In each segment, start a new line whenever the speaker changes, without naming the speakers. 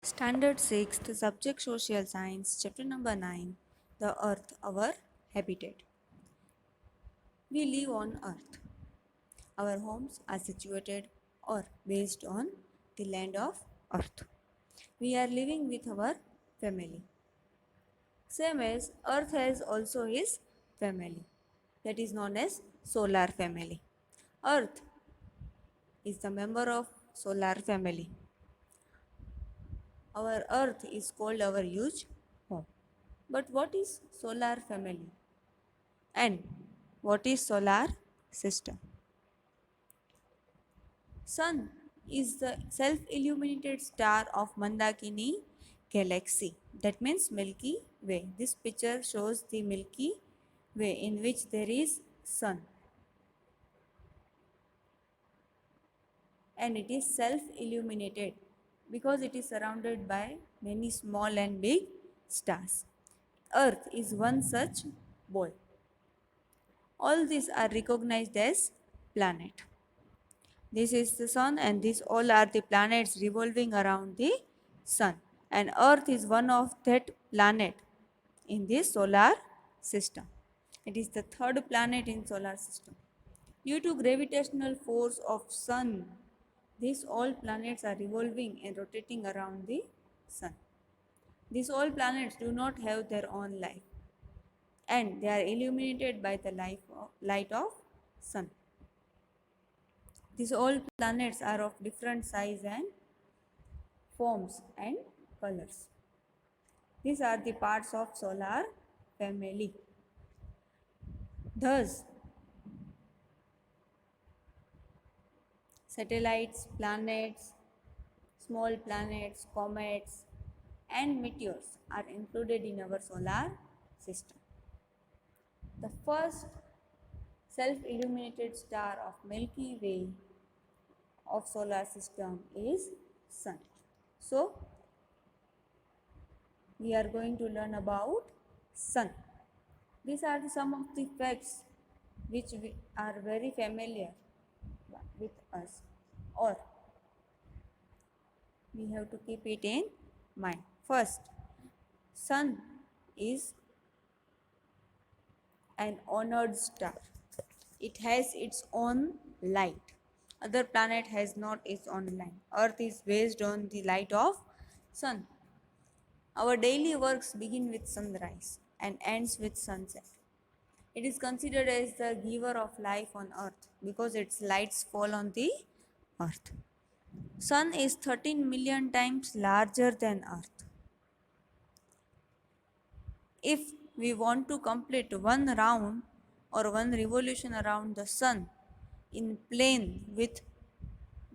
Standard 6th Subject Social Science, Chapter number 9, The Earth, Our Habitat. We live on Earth. Our homes are situated or based on the land of Earth. We are living with our family. Same as Earth has also his family, that is known as solar family. Earth is the member of solar family. Our Earth is called our huge home. But what is solar family? And what is solar system? Sun is the self-illuminated star of Mandakini galaxy. That means Milky Way. This picture shows the Milky Way in which there is sun, and it is self-illuminated because it is surrounded by many small and big stars. Earth is one such ball. All these are recognized as planet. This is the sun, and these all are the planets revolving around the sun. And Earth is one of that planet in the solar system. It is the third planet in solar system. Due to gravitational force of sun, these all planets are revolving and rotating around the sun. These all planets do not have their own life, and they are illuminated by the light of sun. These all planets are of different size and forms and colors. These are the parts of solar family. Thus, satellites, planets, small planets, comets, and meteors are included in our solar system. The first self-illuminated star of Milky Way of solar system is Sun. So, we are going to learn about Sun. These are some of the facts which are very familiar with us, or we have to keep it in mind. First, sun is an honored star. It has its own light. Other planet has not its own light. Earth is based on the light of sun. Our daily works begin with sunrise and ends with sunset. It is considered as the giver of life on earth because its lights fall on the earth. Sun is 13 million times larger than earth. If we want to complete one round or one revolution around the sun in plane with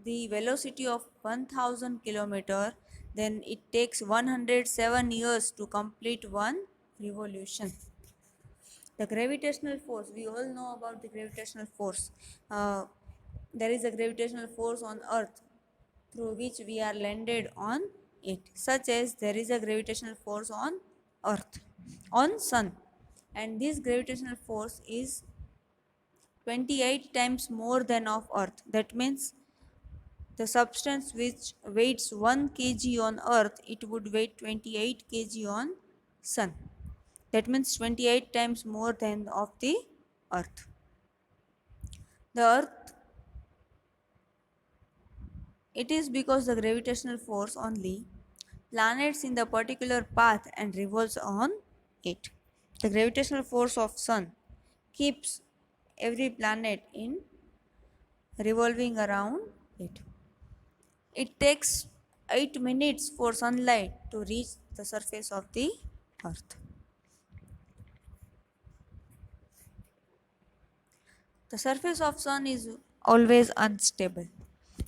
the velocity of 1000 kilometer, then it takes 107 years to complete one revolution. The gravitational force, we all know about the gravitational force. There is a gravitational force on earth through which we are landed on it, such as there is a gravitational force on earth, on sun, and this gravitational force is 28 times more than of earth. That means the substance which weighs 1 kg on earth, it would weigh 28 kg on sun. That means 28 times more than of the earth. The earth, it is because the gravitational force only planets in the particular path and revolves on it. The gravitational force of sun keeps every planet in revolving around it. It takes 8 minutes for sunlight to reach the surface of the earth. The surface of sun is always unstable.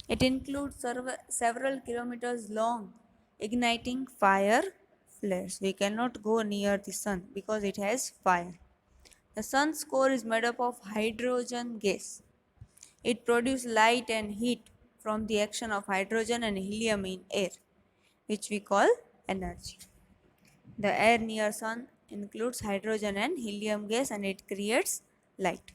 It includes several kilometers long igniting fire flares. We cannot go near the sun because it has fire. The sun's core is made up of hydrogen gas. It produces light and heat from the action of hydrogen and helium in air, which we call energy. The air near sun includes hydrogen and helium gas, and it creates light.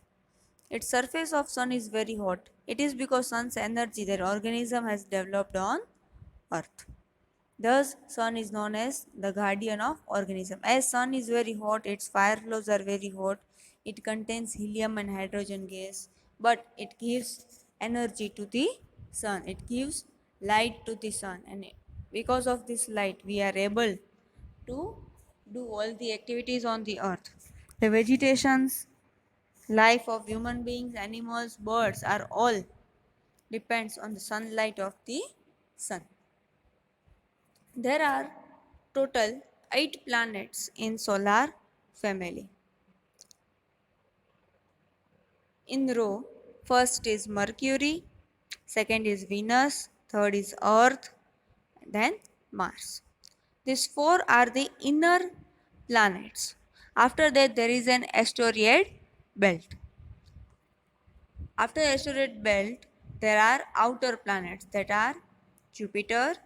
Its surface of sun is very hot. It is because sun's energy that organism has developed on earth. Thus, sun is known as the guardian of organism. As sun is very hot, its fire flows are very hot. It contains helium and hydrogen gas, but it gives energy to the sun. It gives light to the sun, and because of this light, we are able to do all the activities on the earth. The vegetations, life of human beings, animals, birds are all depends on the sunlight of the sun. There are total 8 planets in solar family. In row, first is Mercury, second is Venus, third is Earth, then Mars. These four are the inner planets. After that, there is an asteroid belt. After asteroid belt, there are outer planets that are Jupiter,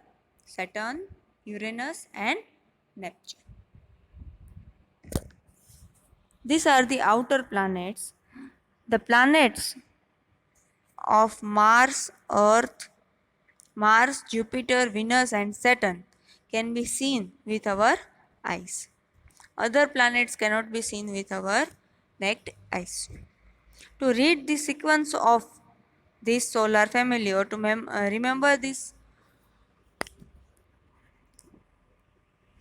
Saturn, Uranus, and Neptune. These are the outer planets. The planets of Mars, Jupiter, Venus, and Saturn can be seen with our eyes. Other planets cannot be seen with our naked eyes. To read the sequence of this solar family or to remember this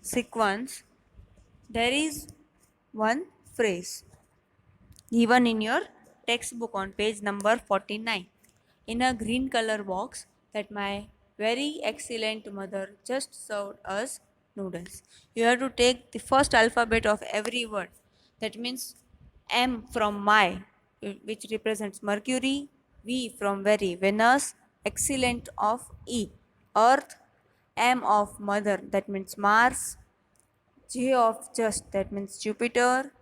sequence, there is one phrase given in your textbook on page number 49 in a green color box that my very excellent mother just served us noodles. You have to take the first alphabet of every word. That means M from my, which represents Mercury, V from very, Venus, excellent of E, Earth, M of mother, that means Mars, J of just, that means Jupiter,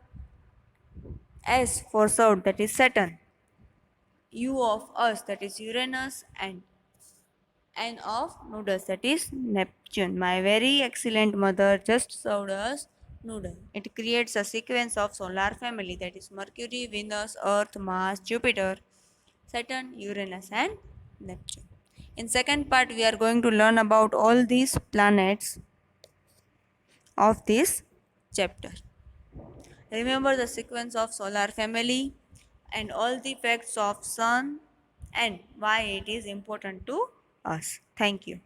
S for south, that is Saturn, U of us, that is Uranus, and N of noodles, that is Neptune. My very excellent mother just served us noodle. It creates a sequence of solar family, that is Mercury, Venus, Earth, Mars, Jupiter, Saturn, Uranus, and Neptune. In second part, we are going to learn about all these planets of this chapter. Remember the sequence of solar family and all the facts of sun and why it is important to us. Thank you.